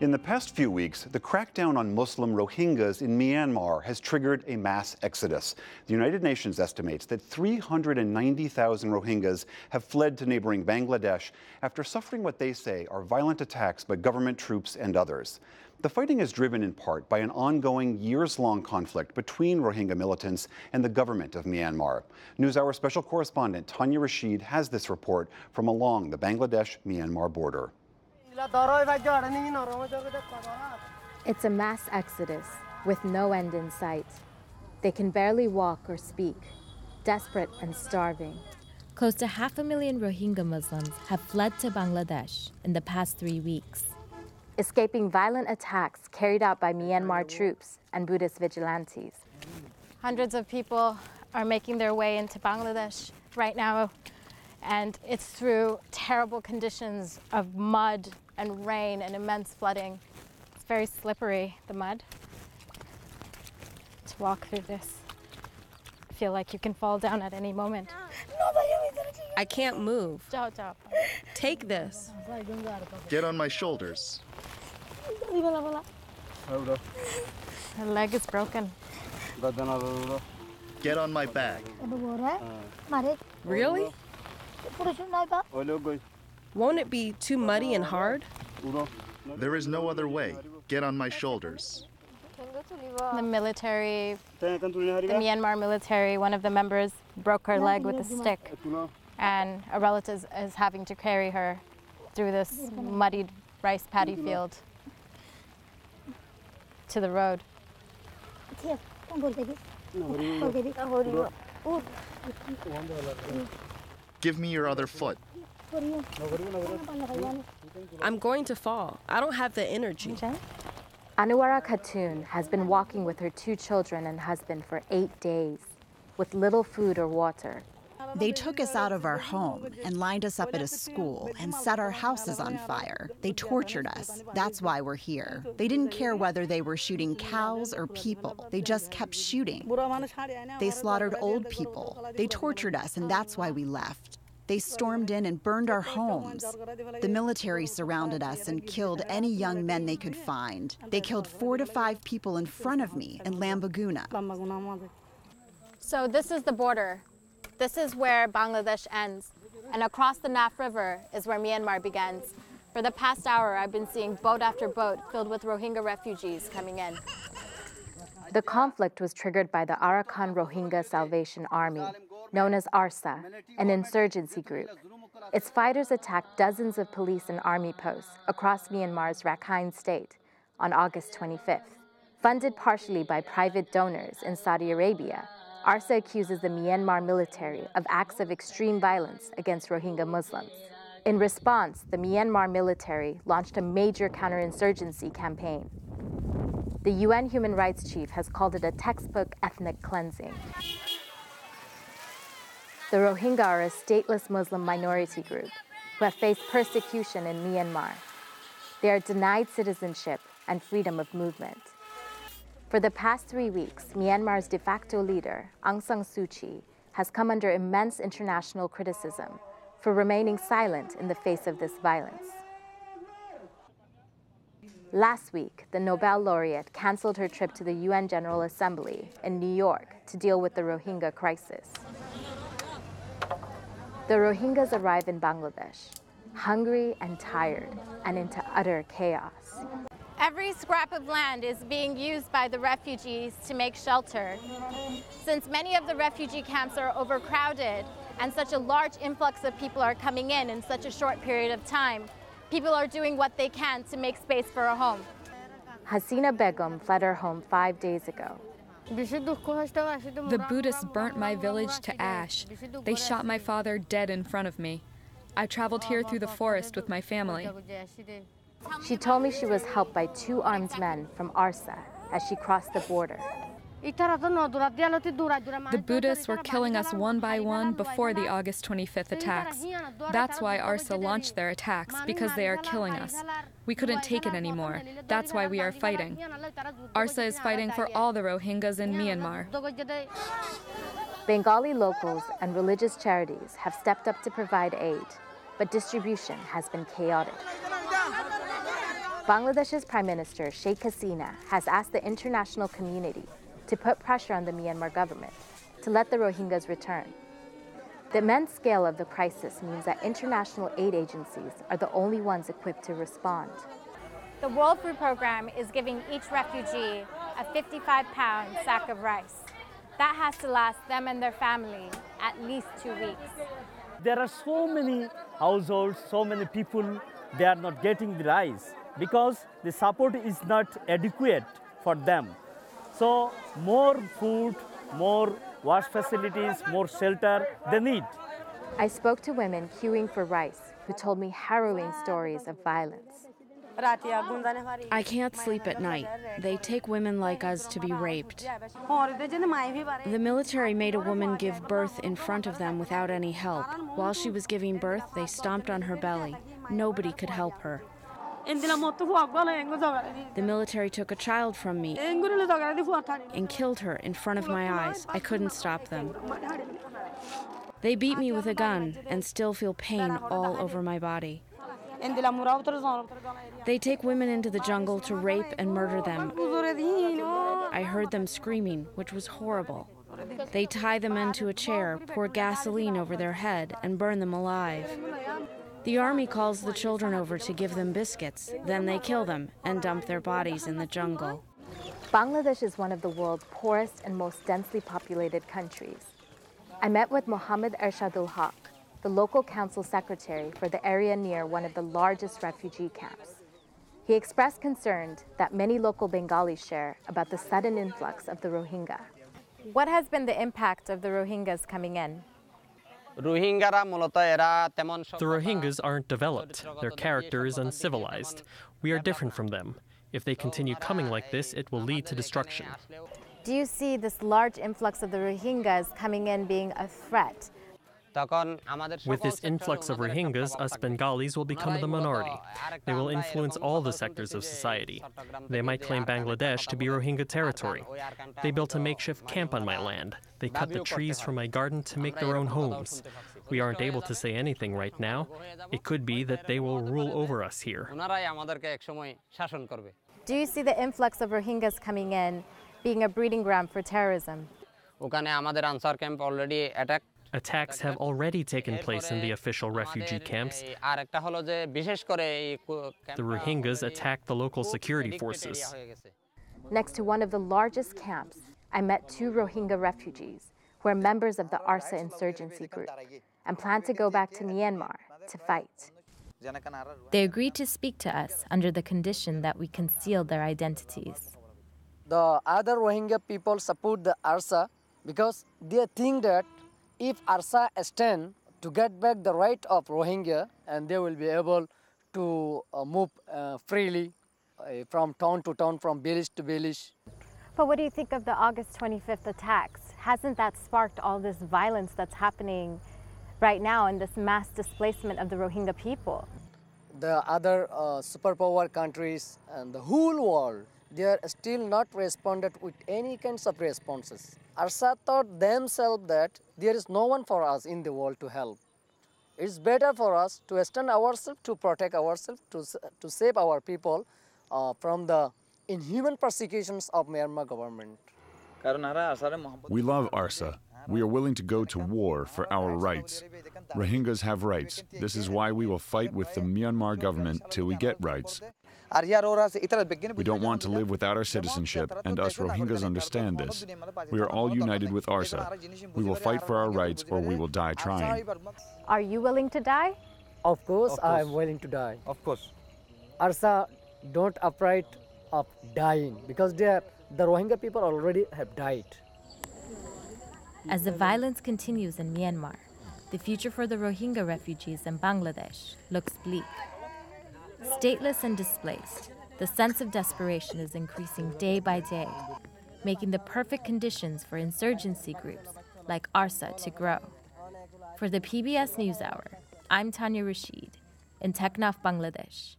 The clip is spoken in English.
In the past few weeks, the crackdown on Muslim Rohingyas in Myanmar has triggered a mass exodus. The United Nations estimates that 390,000 Rohingyas have fled to neighboring Bangladesh after suffering what they say are violent attacks by government troops and others. The fighting is driven in part by an ongoing years-long conflict between Rohingya militants and the government of Myanmar. NewsHour special correspondent Tanya Rashid has this report from along the Bangladesh-Myanmar border. It's a mass exodus with no end in sight. They can barely walk or speak, desperate and starving. Close to 500,000 Rohingya Muslims have fled to Bangladesh in the past 3 weeks, escaping violent attacks carried out by Myanmar troops and Buddhist vigilantes. Hundreds of people are making their way into Bangladesh right now, and it's through terrible conditions of mud and rain and immense flooding. It's very slippery, the mud. To walk through this, I feel like you can fall down at any moment. I can't move. Take this. Get on my shoulders. Her leg is broken. Get on my back. Really? Won't it be too muddy and hard? There is no other way. Get on my shoulders. The military, the Myanmar military, one of the members broke her leg with a stick, and a relative is having to carry her through this muddied rice paddy field to the road. Give me your other foot. I'm going to fall. I don't have the energy. Anuara Khatun has been walking with her 2 children and husband for 8 days, with little food or water. They took us out of our home and lined us up at a school and set our houses on fire. They tortured us. That's why we're here. They didn't care whether they were shooting cows or people. They just kept shooting. They slaughtered old people. They tortured us, and that's why we left. They stormed in and burned our homes. The military surrounded us and killed any young men they could find. They killed 4 to 5 people in front of me in Lambaguna. So this is the border. This is where Bangladesh ends. And across the Naf River is where Myanmar begins. For the past hour, I've been seeing boat after boat filled with Rohingya refugees coming in. The conflict was triggered by the Arakan Rohingya Salvation Army, known as ARSA, an insurgency group. Its fighters attacked dozens of police and army posts across Myanmar's Rakhine state on August 25th. Funded partially by private donors in Saudi Arabia, ARSA accuses the Myanmar military of acts of extreme violence against Rohingya Muslims. In response, the Myanmar military launched a major counterinsurgency campaign. The UN Human Rights Chief has called it a textbook ethnic cleansing. The Rohingya are a stateless Muslim minority group who have faced persecution in Myanmar. They are denied citizenship and freedom of movement. For the past 3 weeks, Myanmar's de facto leader, Aung San Suu Kyi, has come under immense international criticism for remaining silent in the face of this violence. Last week, the Nobel laureate canceled her trip to the UN General Assembly in New York to deal with the Rohingya crisis. The Rohingyas arrive in Bangladesh, hungry and tired, and into utter chaos. Every scrap of land is being used by the refugees to make shelter. Since many of the refugee camps are overcrowded and such a large influx of people are coming in such a short period of time, people are doing what they can to make space for a home. Hasina Begum fled her home 5 days ago. The Buddhists burnt my village to ash. They shot my father dead in front of me. I traveled here through the forest with my family. She told me she was helped by 2 armed men from ARSA as she crossed the border. The Buddhists were killing us one by one before the August 25th attacks. That's why ARSA launched their attacks, because they are killing us. We couldn't take it anymore. That's why we are fighting. ARSA is fighting for all the Rohingyas in Myanmar. Bengali locals and religious charities have stepped up to provide aid, but distribution has been chaotic. Bangladesh's Prime Minister Sheikh Hasina has asked the international community to put pressure on the Myanmar government to let the Rohingyas return. The immense scale of the crisis means that international aid agencies are the only ones equipped to respond. The World Food Program is giving each refugee a 55-pound sack of rice. That has to last them and their family at least 2 weeks. There are so many households, so many people, they are not getting the rice because the support is not adequate for them. So more food, more wash facilities, more shelter they need. I spoke to women queuing for rice who told me harrowing stories of violence. I can't sleep at night. They take women like us to be raped. The military made a woman give birth in front of them without any help. While she was giving birth, they stomped on her belly. Nobody could help her. The military took a child from me and killed her in front of my eyes. I couldn't stop them. They beat me with a gun and still feel pain all over my body. They take women into the jungle to rape and murder them. I heard them screaming, which was horrible. They tie them into a chair, pour gasoline over their head, and burn them alive. The army calls the children over to give them biscuits. Then they kill them and dump their bodies in the jungle. Bangladesh is one of the world's poorest and most densely populated countries. I met with Mohammed Ershadul Haq, the local council secretary for the area near one of the largest refugee camps. He expressed concern that many local Bengalis share about the sudden influx of the Rohingya. What has been the impact of the Rohingyas coming in? The Rohingyas aren't developed. Their character is uncivilized. We are different from them. If they continue coming like this, it will lead to destruction. Do you see this large influx of the Rohingyas coming in being a threat? With this influx of Rohingyas, us Bengalis will become the minority. They will influence all the sectors of society. They might claim Bangladesh to be Rohingya territory. They built a makeshift camp on my land. They cut the trees from my garden to make their own homes. We aren't able to say anything right now. It could be that they will rule over us here. Do you see the influx of Rohingyas coming in being a breeding ground for terrorism? Attacks have already taken place in the official refugee camps. The Rohingyas attacked the local security forces. Next to one of the largest camps, I met 2 Rohingya refugees who are members of the ARSA insurgency group and plan to go back to Myanmar to fight. They agreed to speak to us under the condition that we conceal their identities. The other Rohingya people support the ARSA because they think that if ARSA extend to get back the right of Rohingya, and they will be able to move freely from town to town, from village to village. But what do you think of the August 25th attacks? Hasn't that sparked all this violence that's happening right now and this mass displacement of the Rohingya people? The other superpower countries and the whole world, they are still not responded with any kinds of responses. ARSA thought themselves that there is no one for us in the world to help. It's better for us to extend ourselves, to protect ourselves, to save our people from the inhuman persecutions of Myanmar government. We love ARSA. We are willing to go to war for our rights. Rohingyas have rights. This is why we will fight with the Myanmar government till we get rights. We don't want to live without our citizenship, and us Rohingyas understand this. We are all united with ARSA. We will fight for our rights or we will die trying. Are you willing to die? Of course, I am willing to die. Of course. ARSA don't afraid of dying because the Rohingya people already have died. As the violence continues in Myanmar, the future for the Rohingya refugees in Bangladesh looks bleak. Stateless and displaced, the sense of desperation is increasing day by day, making the perfect conditions for insurgency groups like ARSA to grow. For the PBS NewsHour, I'm Tanya Rashid in Teknaf, Bangladesh.